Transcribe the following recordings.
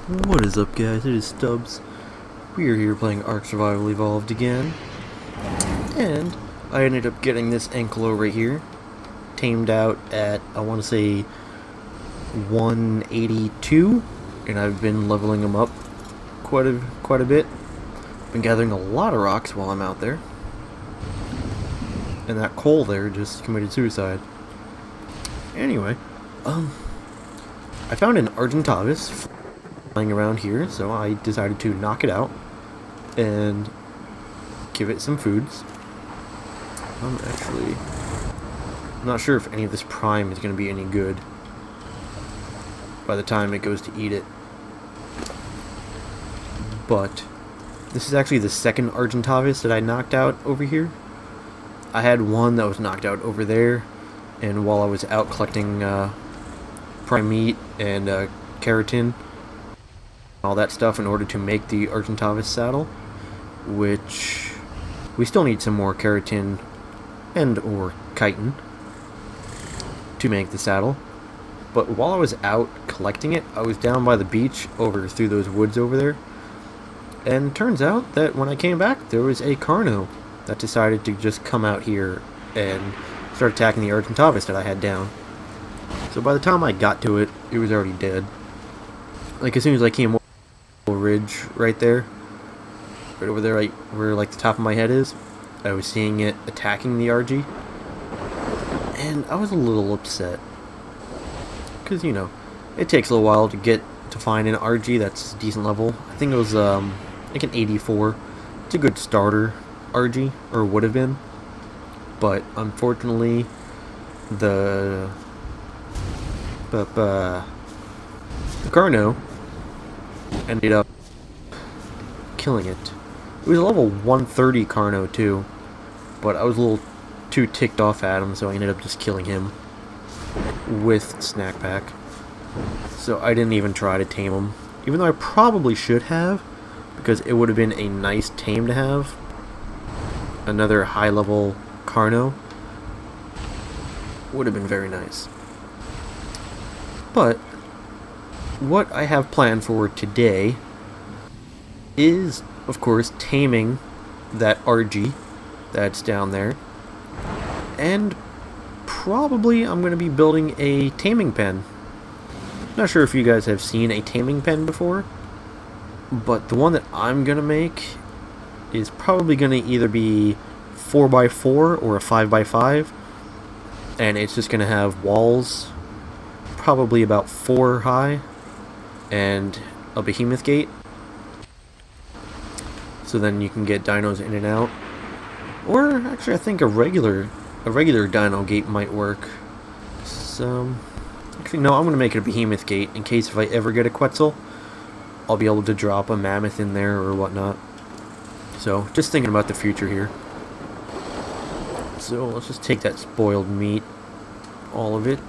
What is up, guys? It is Stubbs. We are here playing Ark Survival Evolved again. And I ended up getting this Ankylo right here. Tamed out at, I want to say, 182. And I've been leveling him up quite a bit. Been gathering a lot of rocks while I'm out there. And that coal there just committed suicide. Anyway, I found an Argentavis lying around here, so I decided to knock it out and give it some foods. I'm actually not sure if any of this prime is going to be any good by the time it goes to eat it. But this is actually the second Argentavis that I knocked out over here. I had one that was knocked out over there, and while I was out collecting prime meat and keratin, all that stuff in order to make the Argentavis saddle, which we still need some more keratin and or chitin to make the saddle. But while I was out collecting it, I was down by the beach over through those woods over there, and turns out that when I came back there was a Carno that decided to just come out here and start attacking the Argentavis that I had down. So by the time I got to it, it was already dead. Like as soon as I came over ridge right there, right over there, right where like the top of my head is, I was seeing it attacking the RG, and I was a little upset because, you know, it takes a little while to get to find an RG that's decent level. I think it was like an 84. It's a good starter RG, or would have been, but unfortunately the Carno ended up killing it. It was a level 130 Carno too, but I was a little too ticked off at him, so I ended up just killing him with Snack Pack. So I didn't even try to tame him, even though I probably should have, because it would have been a nice tame to have. Another high level Carno would have been very nice. But what I have planned for today is, of course, taming that RG that's down there, and probably I'm going to be building a taming pen. Not sure if you guys have seen a taming pen before, but the one that I'm going to make is probably going to either be 4x4 or a 5x5, and it's just going to have walls probably about 4 high and a behemoth gate, so then you can get dinos in and out. Or actually I think a regular dino gate might work. So actually no, I'm going to make it a behemoth gate in case if I ever get a Quetzal, I'll be able to drop a mammoth in there or whatnot. So just thinking about the future here. So let's just take that spoiled meat, all of it.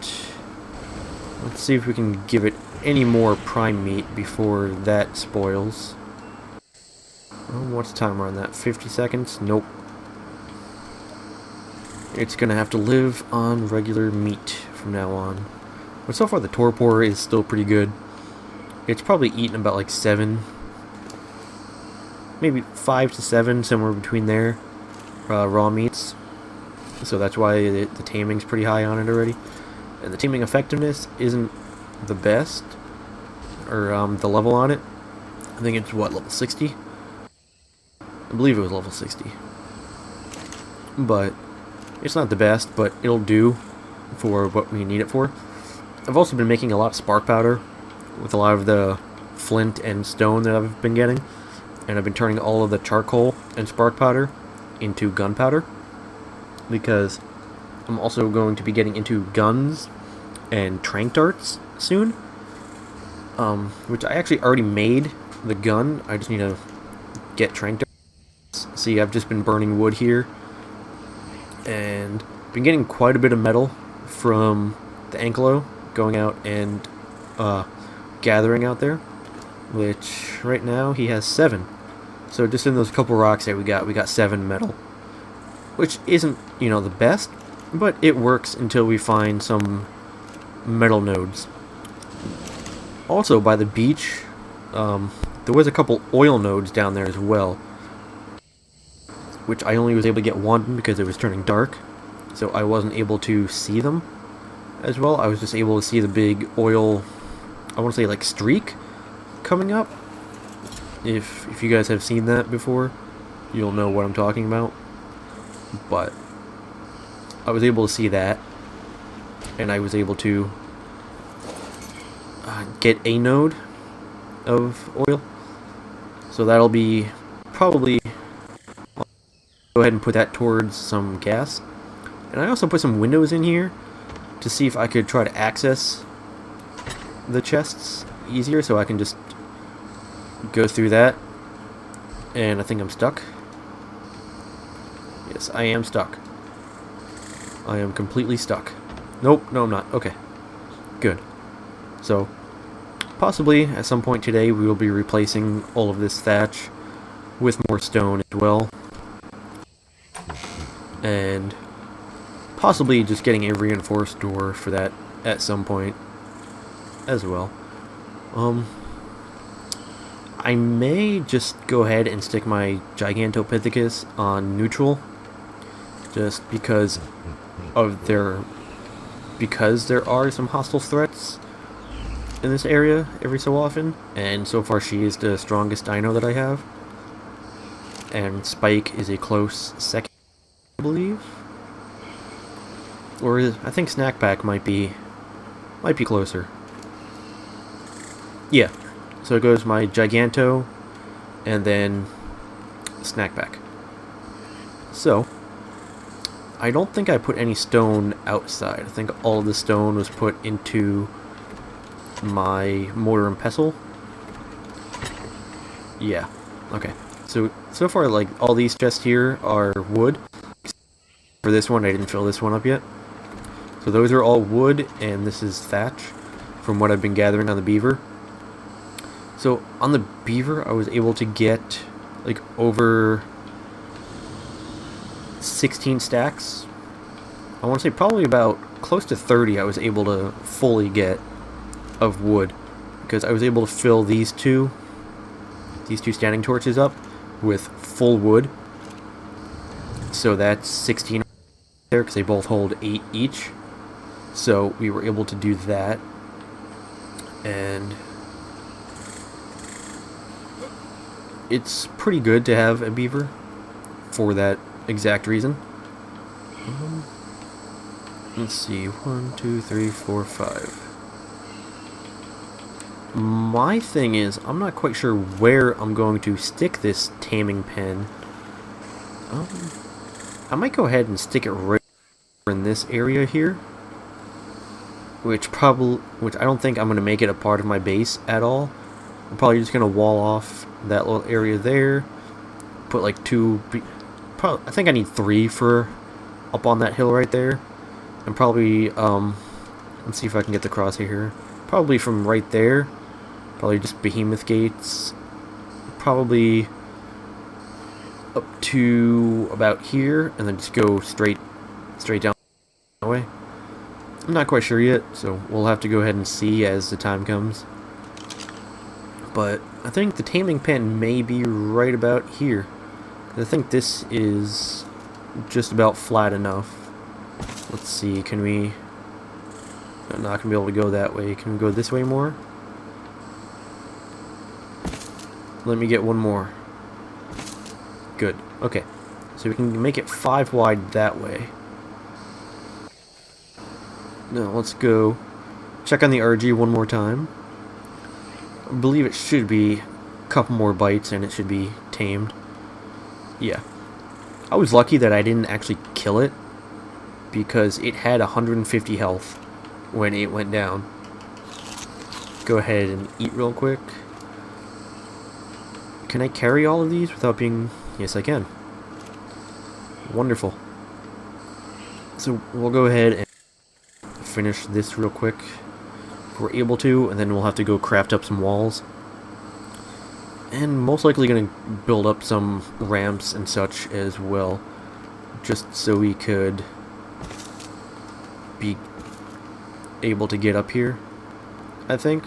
Let's see if we can give it any more prime meat before that spoils. Oh, what's the timer on that? 50 seconds? Nope. It's gonna have to live on regular meat from now on. But so far the torpor is still pretty good. It's probably eaten about like 7, maybe 5 to 7, somewhere between there, raw meats. So that's why the taming's pretty high on it already. And the taming effectiveness isn't the best, or the level on it. I think it's what, level 60? I believe it was level 60. But it's not the best, but it'll do for what we need it for. I've also been making a lot of spark powder with a lot of the flint and stone that I've been getting, and I've been turning all of the charcoal and spark powder into gunpowder, because I'm also going to be getting into guns and tranq darts soon, which I actually already made the gun. I just need to get tranq darts. See, I've just been burning wood here and been getting quite a bit of metal from the Ankylo, going out and gathering out there, which right now he has 7. So just in those couple rocks that we got 7 metal, which isn't, you know, the best, but it works until we find some metal nodes. Also, by the beach, there was a couple oil nodes down there as well, which I only was able to get one because it was turning dark, so I wasn't able to see them as well. I was just able to see the big oil, I want to say like streak coming up. If you guys have seen that before, you'll know what I'm talking about. But I was able to see that, and I was able to get a node of oil. So that'll be probably, I'll go ahead and put that towards some gas. And I also put some windows in here to see if I could try to access the chests easier, so I can just go through that. And I think I'm stuck. Yes, I am stuck. I am completely stuck. Nope, no I'm not. Okay. Good. So, possibly at some point today we will be replacing all of this thatch with more stone as well. And possibly just getting a reinforced door for that at some point as well. I may just go ahead and stick my Gigantopithecus on neutral, just because there are some hostile threats in this area every so often, and so far she is the strongest dino that I have, and Spike is a close second, I believe, or I think Snackback might be closer. Yeah, so it goes my Giganto and then Snackback. So I don't think I put any stone outside. I think all of the stone was put into my mortar and pestle. Yeah, okay. So far, like, all these chests here are wood. For this one, I didn't fill this one up yet. So those are all wood, and this is thatch, from what I've been gathering on the beaver. So on the beaver, I was able to get, like, over 16 stacks. I want to say probably about close to 30 I was able to fully get of wood, because I was able to fill these two standing torches up with full wood. So that's 16 there, because they both hold 8 each. So we were able to do that, and it's pretty good to have a beaver for that exact reason. Let's see, 1, 2, 3, 4, 5. My thing is, I'm not quite sure where I'm going to stick this taming pen. I might go ahead and stick it right in this area here, which I don't think I'm going to make it a part of my base at all. I'm probably just going to wall off that little area there, put like I think I need 3 for up on that hill right there, and probably, let's see if I can get the crosshair here, probably from right there, probably just behemoth gates, probably up to about here, and then just go straight down that way. I'm not quite sure yet, so we'll have to go ahead and see as the time comes. But I think the taming pen may be right about here. I think this is just about flat enough. Let's see, can we... I'm not going to be able to go that way. Can we go this way more? Let me get one more. Good. Okay. So we can make it 5 wide that way. Now let's go check on the RG one more time. I believe it should be a couple more bites and it should be tamed. Yeah. I was lucky that I didn't actually kill it, because it had 150 health when it went down. Go ahead and eat real quick. Can I carry all of these without being... Yes, I can. Wonderful. So we'll go ahead and finish this real quick if we're able to, and then we'll have to go craft up some walls. And most likely going to build up some ramps and such as well, just so we could be able to get up here, I think.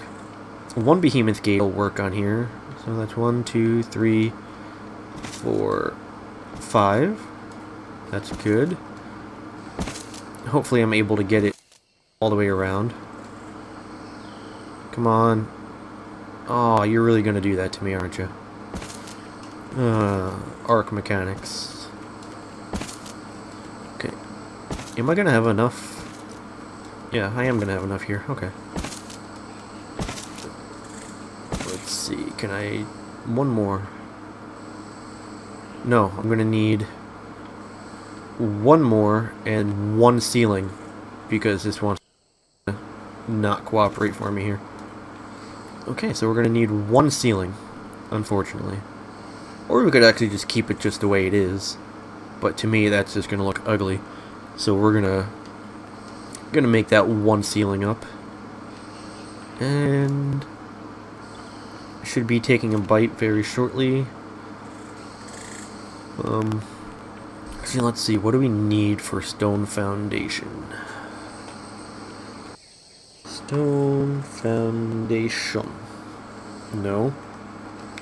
one behemoth gate will work on here. So that's 1, 2, 3, 4, 5. That's good. Hopefully I'm able to get it all the way around. Come on. Oh, you're really going to do that to me, aren't you? Arc mechanics. Okay. Am I going to have enough? Yeah, I am going to have enough here. Okay. Let's see. Can I... One more. No, I'm going to need one more and one ceiling because this wants to not cooperate for me here. Okay, so we're going to need one ceiling, unfortunately. Or we could actually just keep it just the way it is. But to me, that's just going to look ugly. So we're gonna make that one ceiling up. And should be taking a bite very shortly. Actually, let's see. What do we need for stone foundation? Stone foundation. No.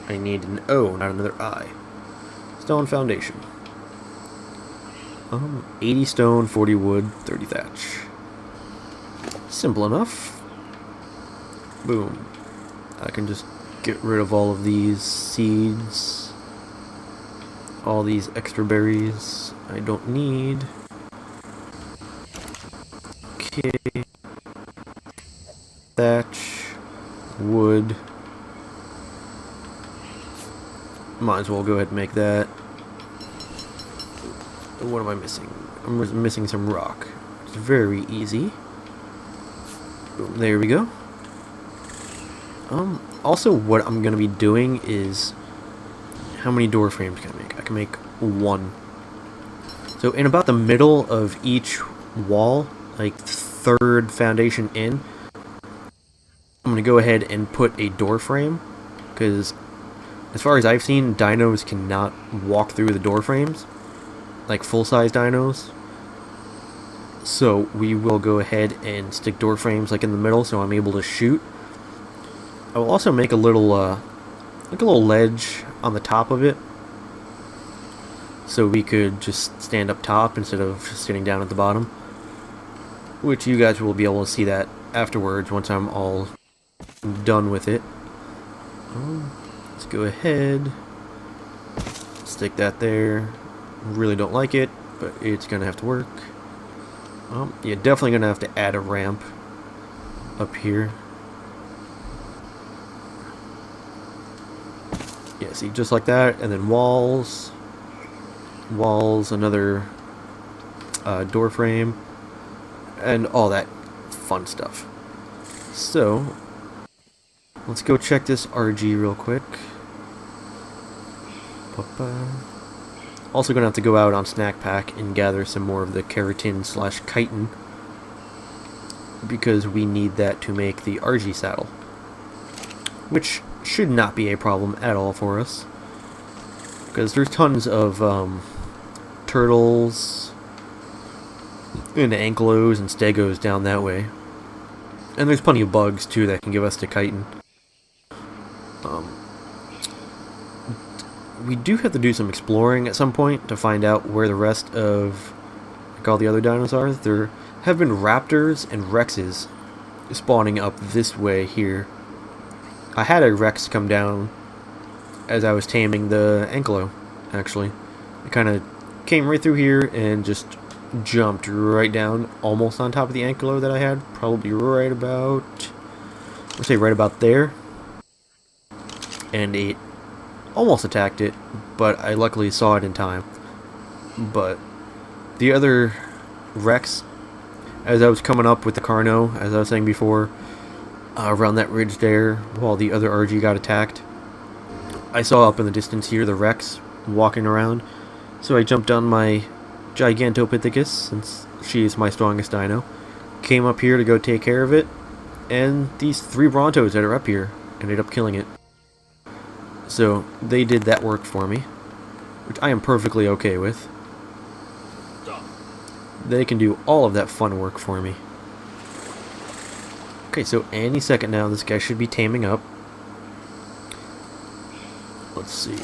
I need an O, not another I. Stone foundation. 80 stone, 40 wood, 30 thatch. Simple enough. Boom. I can just get rid of all of these seeds. All these extra berries I don't need. Okay. Thatch. Wood. Might as well go ahead and make that. What am I missing? I'm missing some rock. It's very easy. Boom, there we go. Also what I'm going to be doing is... How many door frames can I make? I can make one. So in about the middle of each wall, like third foundation in, I'm going to go ahead and put a door frame. Because as far as I've seen, dinos cannot walk through the door frames. Like full-size dinos. So we will go ahead and stick door frames like in the middle so I'm able to shoot. I will also make a little like a little ledge on the top of it so we could just stand up top instead of sitting down at the bottom, which you guys will be able to see that afterwards once I'm all done with it. Let's go ahead, stick that there. Really don't like it, but it's gonna have to work. You're definitely gonna have to add a ramp up here. Yeah, see, just like that, and then walls, another door frame, and all that fun stuff. So, let's go check this RG real quick. Also gonna have to go out on Snack Pack and gather some more of the keratin / chitin because we need that to make the RG saddle, which should not be a problem at all for us because there's tons of turtles and ankylos and stegos down that way, and there's plenty of bugs too that can give us the chitin. We do have to do some exploring at some point to find out where the rest of like all the other dinos are. There have been raptors and rexes spawning up this way here. I had a rex come down as I was taming the ankylo, actually. It kind of came right through here and just jumped right down almost on top of the ankylo that I had. Probably right about, let's say right about there. And it almost attacked it, but I luckily saw it in time. But the other Rex, as I was coming up with the Carno, as I was saying before, around that ridge there, while the other RG got attacked, I saw up in the distance here the Rex walking around. So I jumped on my Gigantopithecus, since she is my strongest dino, came up here to go take care of it, and these 3 Brontos that are up here ended up killing it. So they did that work for me, which I am perfectly okay with. They can do all of that fun work for me. Okay, so any second now, this guy should be taming up. Let's see.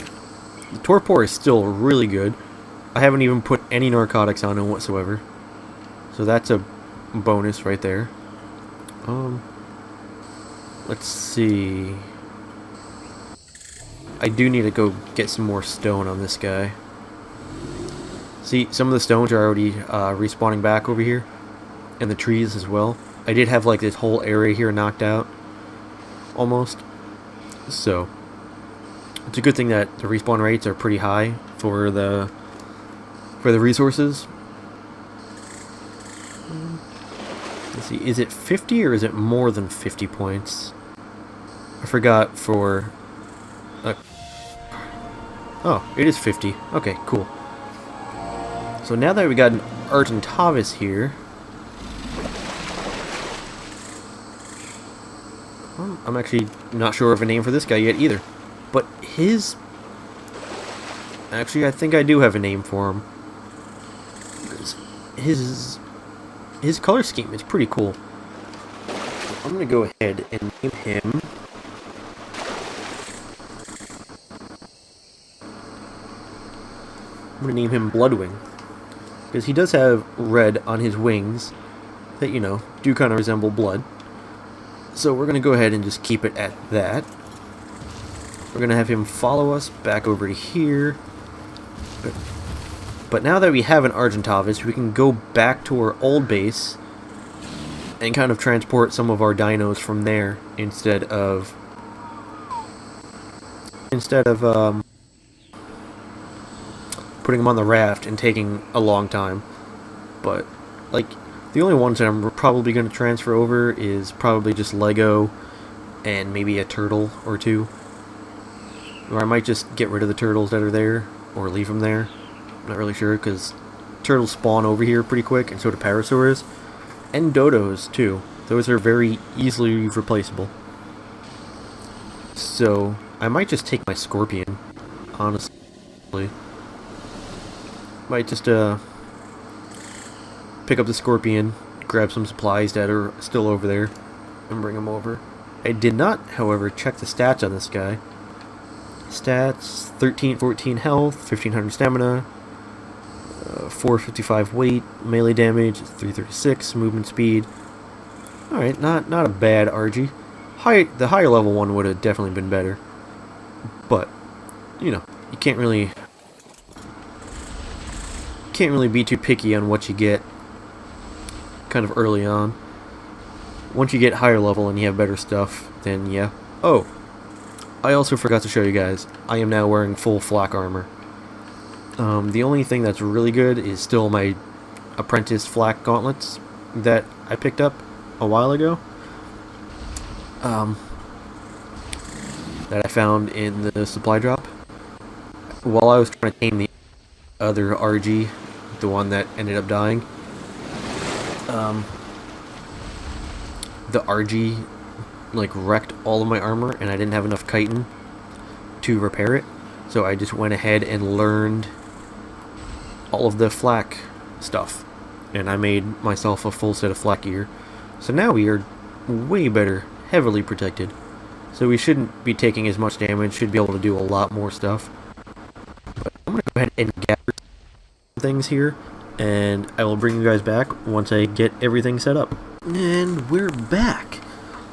The torpor is still really good. I haven't even put any narcotics on him whatsoever. So that's a bonus right there. Let's see. I do need to go get some more stone on this guy. See, some of the stones are already respawning back over here. And the trees as well. I did have like this whole area here knocked out. Almost. So it's a good thing that the respawn rates are pretty high for the resources. Let's see, is it 50 or is it more than 50 points? I forgot for... oh, it is 50. Okay, cool. So now that we got an Argentavis here... I'm actually not sure of a name for this guy yet either. But his... actually, I think I do have a name for him. His color scheme is pretty cool. So I'm gonna go ahead and name him... I'm gonna name him Bloodwing. Because he does have red on his wings that, you know, do kind of resemble blood. So we're gonna go ahead and just keep it at that. We're gonna have him follow us back over to here. But now that we have an Argentavis, we can go back to our old base and kind of transport some of our dinos from there instead of putting them on the raft and taking a long time. But like the only ones that I'm probably going to transfer over is probably just Lego and maybe a turtle or two. Or I might just get rid of the turtles that are there or leave them there. I'm not really sure, because turtles spawn over here pretty quick, and so do parasaurs. And dodos, too. Those are very easily replaceable. So, I might just take my scorpion, honestly. Might just, pick up the scorpion, grab some supplies that are still over there, and bring them over. I did not, however, check the stats on this guy. Stats, 1314 health, 1500 stamina, 455 weight, melee damage, 336, movement speed. Alright, not a bad RG. The higher level one would have definitely been better. But, you know, you can't really be too picky on what you get kind of early on. Once you get higher level and you have better stuff, then yeah. Oh, I also forgot to show you guys, I am now wearing full flak armor. The only thing that's really good is still my apprentice flak gauntlets that I picked up a while ago. That I found in the supply drop. While I was trying to tame the other RG, the one that ended up dying. The RG like wrecked all of my armor and I didn't have enough chitin to repair it. So I just went ahead and learned all of the flak stuff. And I made myself a full set of flak gear. So now we are way better, heavily protected. So we shouldn't be taking as much damage, should be able to do a lot more stuff. But I'm going to go ahead and gather things here, and I will bring you guys back once I get everything set up. And we're back!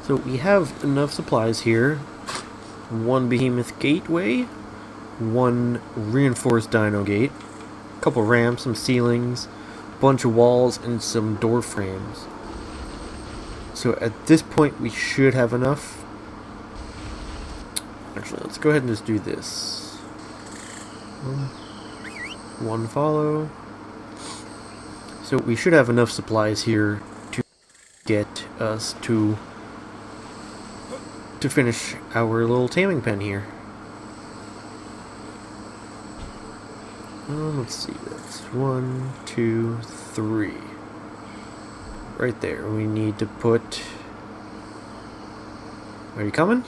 So we have enough supplies here. One behemoth gateway, one reinforced dino gate, a couple ramps, some ceilings, a bunch of walls, and some door frames. So at this point we should have enough. Actually, let's go ahead and just do this. One follow. So we should have enough supplies here to get us to finish our little taming pen here. Let's see, that's 1, 2, 3. Right there. We need to put... Are you coming?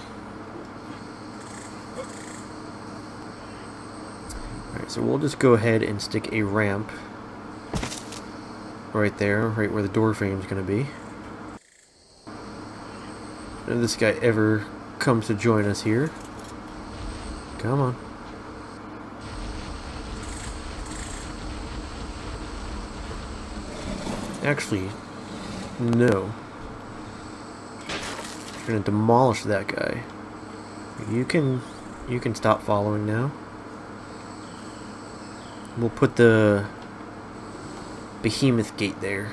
Alright, so we'll just go ahead and stick a ramp right there, right where the door frame is going to be. if this guy ever comes to join us here. Come on. Actually, no. I'm gonna demolish that guy. You can stop following now. We'll put the behemoth gate there.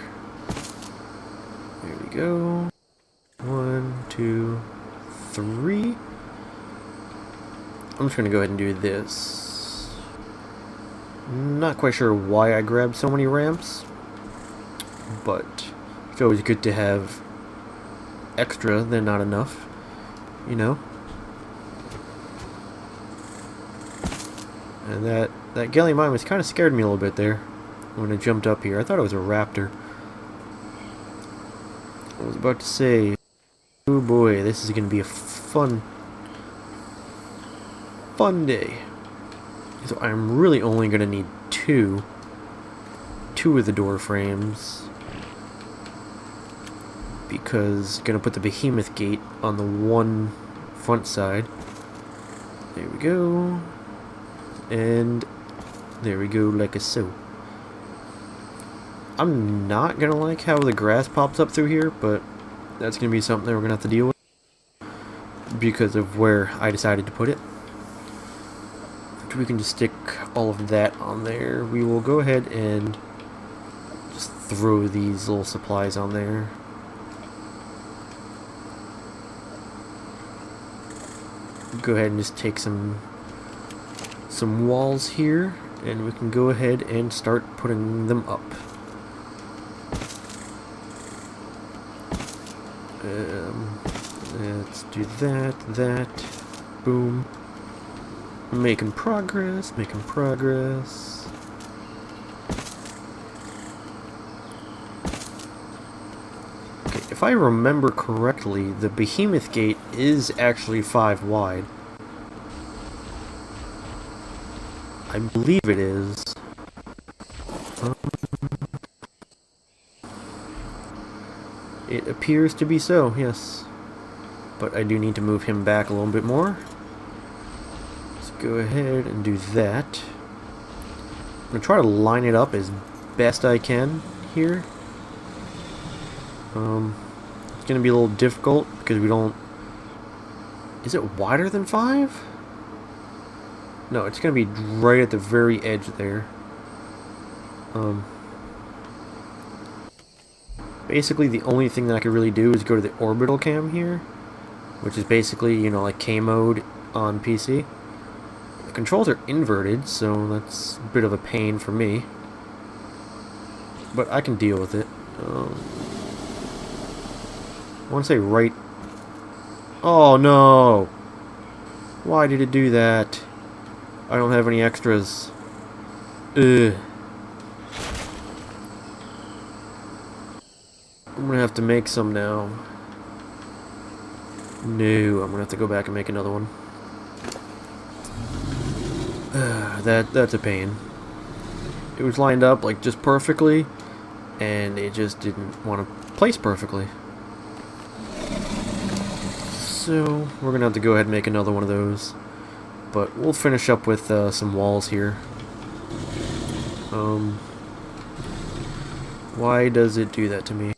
There we go. 1, 2, 3. I'm just gonna go ahead and do this. Not quite sure why I grabbed so many ramps, but it's always good to have extra than not enough, you know. And that gallium mine was kind of scared me a little bit there when I jumped up here. I thought it was a raptor. I was about to say, oh boy, this is going to be a fun day. So I'm really only going to need two of the door frames, because I'm going to put the behemoth gate on the one front side. There we go. And there we go, like a so. I'm not gonna like how the grass pops up through here, but that's gonna be something that we're gonna have to deal with because of where I decided to put it. We can just stick all of that on there. We will go ahead and just throw these little supplies on there. Go ahead and just take some walls here, and we can go ahead and start putting them up. Let's do that, boom. Making progress. Okay, if I remember correctly, the behemoth gate is actually 5 wide. I believe it is. It appears to be so, yes. But I do need to move him back a little bit more. Let's go ahead and do that. I'm going to try to line it up as best I can here. It's going to be a little difficult because we don't... Is it wider than 5? No, it's going to be right at the very edge there. Basically, the only thing that I could really do is go to the orbital cam here, which is basically, you know, like K mode on PC. The controls are inverted, so that's a bit of a pain for me. But I can deal with it. I want to say right... Oh, no! Why did it do that? I don't have any extras. Ugh. I'm gonna have to make some now. No, I'm gonna have to go back and make another one. That's a pain. It was lined up like just perfectly, and it just didn't want to place perfectly. So we're gonna have to go ahead and make another one of those. But we'll finish up with some walls here. Why does it do that to me?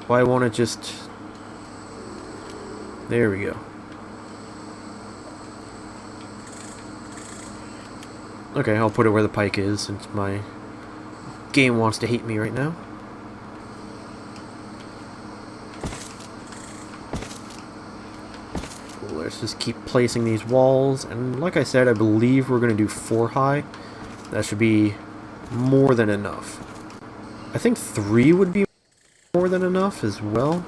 Why won't it just... There we go. Okay, I'll put it where the pike is, since my game wants to hate me right now. Let's just keep placing these walls, and like I said, I believe we're going to do 4 high. That should be more than enough. I think 3 would be more than enough as well.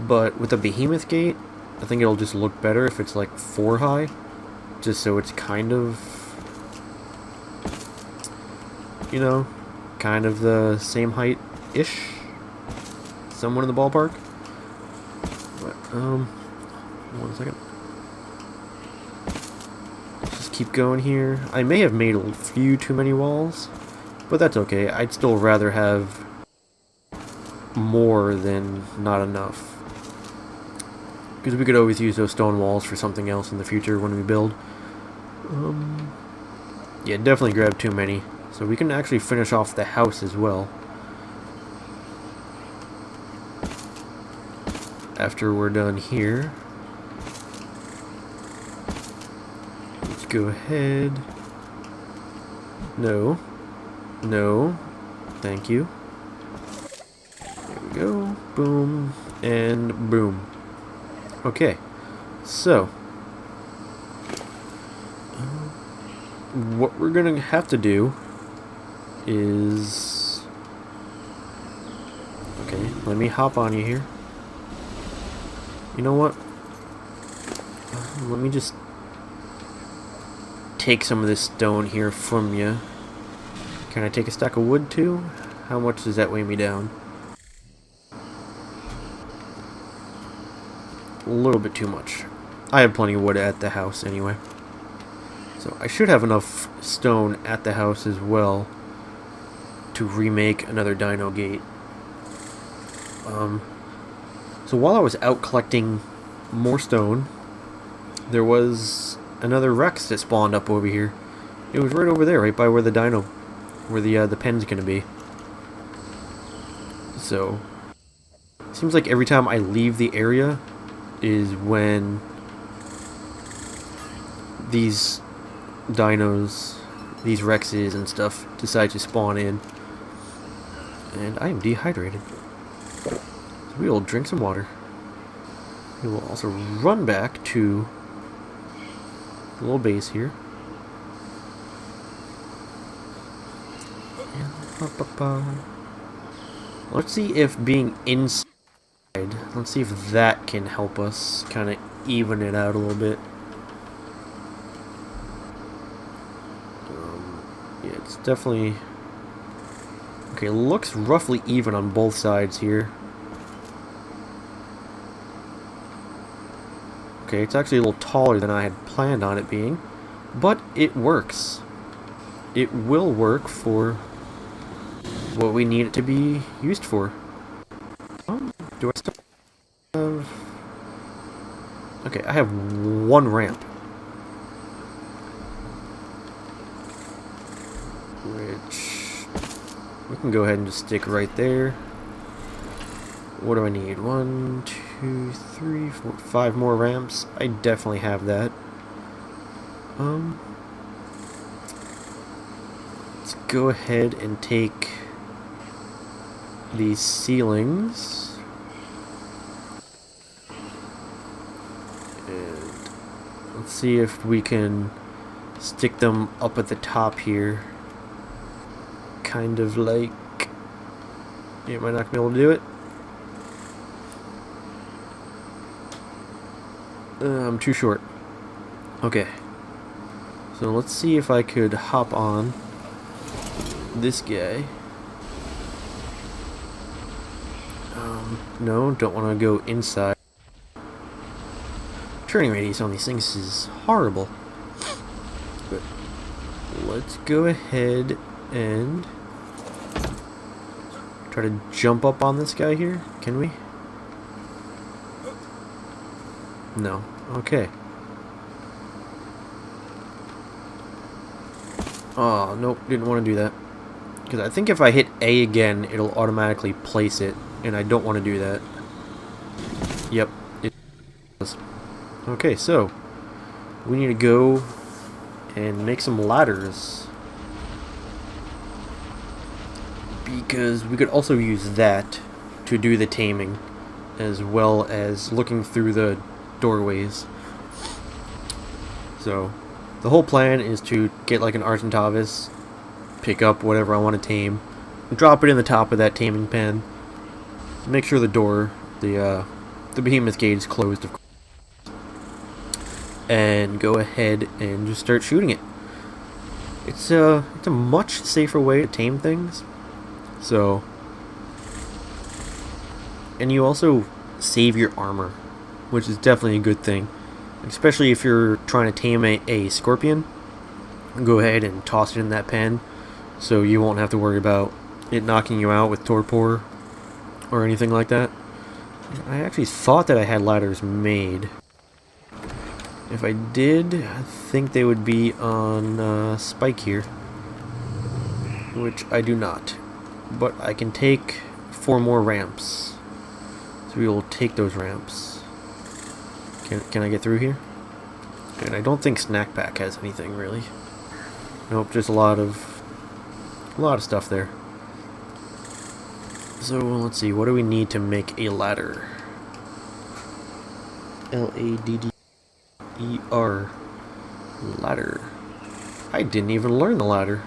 But with the behemoth gate, I think it'll just look better if it's like 4 high. Just so it's kind of, you know, kind of the same height-ish. Somewhere in the ballpark. But, 1 second. Just keep going here. I may have made a few too many walls, but that's okay. I'd still rather have more than not enough. Because we could always use those stone walls for something else in the future when we build. Yeah, definitely grab too many. So we can actually finish off the house as well. After we're done here. Let's go ahead. No. No. Thank you. There we go. Boom. And boom. Okay. So. What we're going to have to do is... Okay, let me hop on you here. You know what? Let me just take some of this stone here from you. Can I take a stack of wood too? How much does that weigh me down? A little bit too much. I have plenty of wood at the house anyway. So I should have enough stone at the house as well to remake another dino gate. So while I was out collecting more stone, there was another Rex that spawned up over here. It was right over there, right by where the dino, where the pen's gonna be. So seems like every time I leave the area is when these dinos, these Rexes and stuff, decide to spawn in. And I am dehydrated. So we will drink some water. We will also run back to the little base here. Let's see if being inside, let's see if that can help us kind of even it out a little bit. Yeah, it's definitely... Okay, looks roughly even on both sides here. Okay, it's actually a little taller than I had planned on it being, but it works. It will work for what we need it to be used for. Do I still have... Okay, I have one ramp. Which we can go ahead and just stick right there. What do I need? 1, 2, 3, 4, 5 more ramps. I definitely have that. Let's go ahead and take these ceilings and let's see if we can stick them up at the top here. Kind of like... You might not be able to do it. I'm too short. Okay. So let's see if I could hop on this guy. No, don't want to go inside. Turning radius on these things is horrible. But let's go ahead and try to jump up on this guy here. Can we? No. Okay. Oh, nope. Didn't want to do that. Because I think if I hit A again, it'll automatically place it. And I don't want to do that. Yep. It does. Okay, so we need to go and make some ladders. Because we could also use that to do the taming, as well as looking through the doorways. So the whole plan is to get like an Argentavis, pick up whatever I want to tame, and drop it in the top of that taming pen. Make sure the door, the behemoth gate is closed, of course, and go ahead and just start shooting it. It's a much safer way to tame things. So, and you also save your armor, which is definitely a good thing, especially if you're trying to tame a scorpion. Go ahead and toss it in that pen, so you won't have to worry about it knocking you out with torpor or anything like that. I actually thought that I had ladders made. If I did, I think they would be on Spike here, which I do not. But I can take 4 more ramps, so we will take those ramps. Can I get through here? And I don't think Snack Pack has anything really. Nope, just a lot of stuff there. So let's see, what do we need to make a ladder? Ladder. Ladder. I didn't even learn the ladder.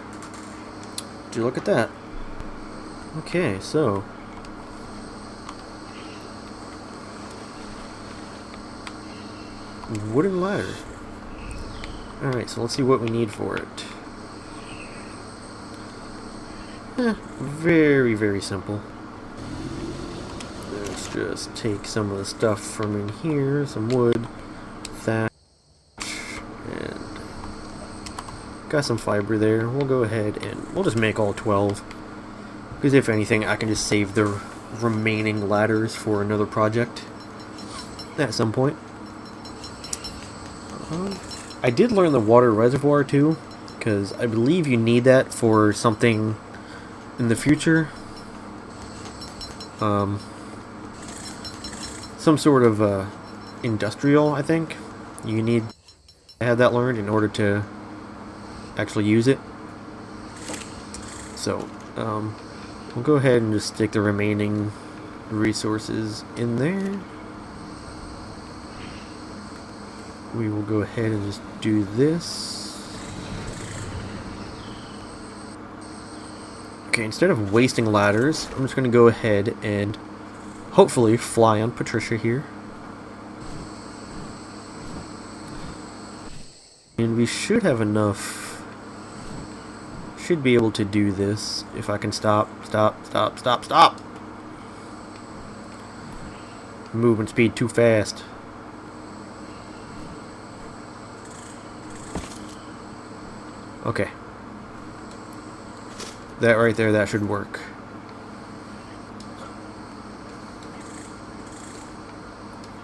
Would you look at that? Okay, so wooden ladder. Alright, so let's see what we need for it. Very, very simple. Let's just take some of the stuff from in here, some wood, thatch, and got some fiber there. We'll go ahead and we'll just make all 12. Because if anything, I can just save the remaining ladders for another project at some point. I did learn the water reservoir too, because I believe you need that for something in the future. Some sort of industrial, I think. You need to have that learned in order to actually use it. So, we'll go ahead and just stick the remaining resources in there. We will go ahead and just do this. Okay, instead of wasting ladders, I'm just going to go ahead and hopefully fly on Patricia here. And we should have enough. Should be able to do this if I can stop. Movement speed too fast. Okay. That right there, that should work.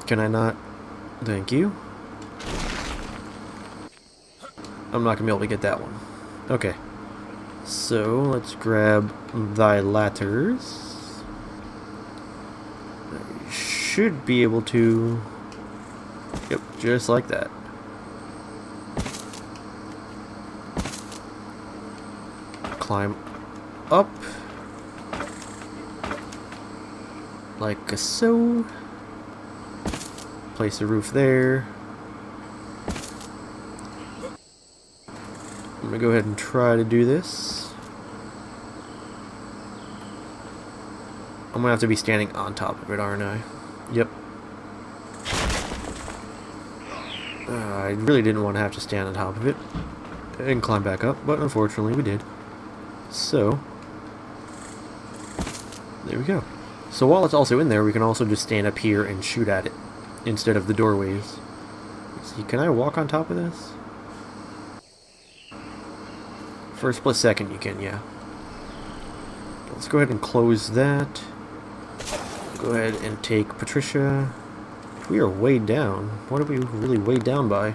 Can I not? Thank you. I'm not gonna be able to get that one. Okay. So, let's grab thy ladders. I should be able to... Yep, just like that. Climb up like so. Place the roof there. I'm gonna go ahead and try to do this. I'm gonna have to be standing on top of it, aren't I? Yep. I really didn't want to have to stand on top of it and climb back up, but unfortunately we did. So, there we go. So while it's also in there, we can also just stand up here and shoot at it instead of the doorways. Let's see, can I walk on top of this? For a split second you can, yeah. Let's go ahead and close that. Go ahead and take Patricia. We are way down. What are we really way down by?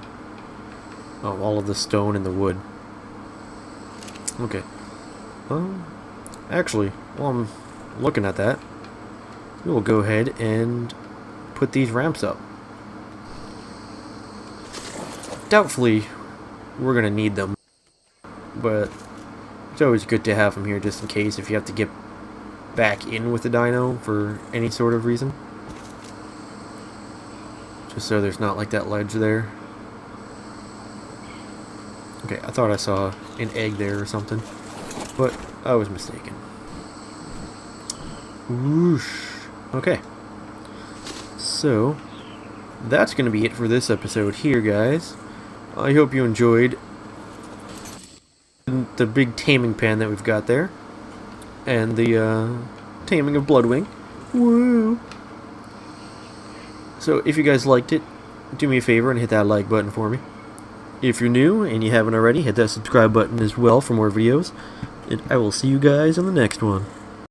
Oh, all of the stone and the wood. Okay. Actually, while I'm looking at that, we will go ahead and put these ramps up. Doubtfully, we're going to need them, but it's always good to have them here just in case if you have to get back in with the dino for any sort of reason. Just so there's not like that ledge there. Okay, I thought I saw an egg there or something, but I was mistaken. Whoosh. Okay. So, that's going to be it for this episode here, guys. I hope you enjoyed the big taming pan that we've got there. And the taming of Bloodwing. Woo! So, if you guys liked it, do me a favor and hit that like button for me. If you're new and you haven't already, hit that subscribe button as well for more videos. And I will see you guys on the next one.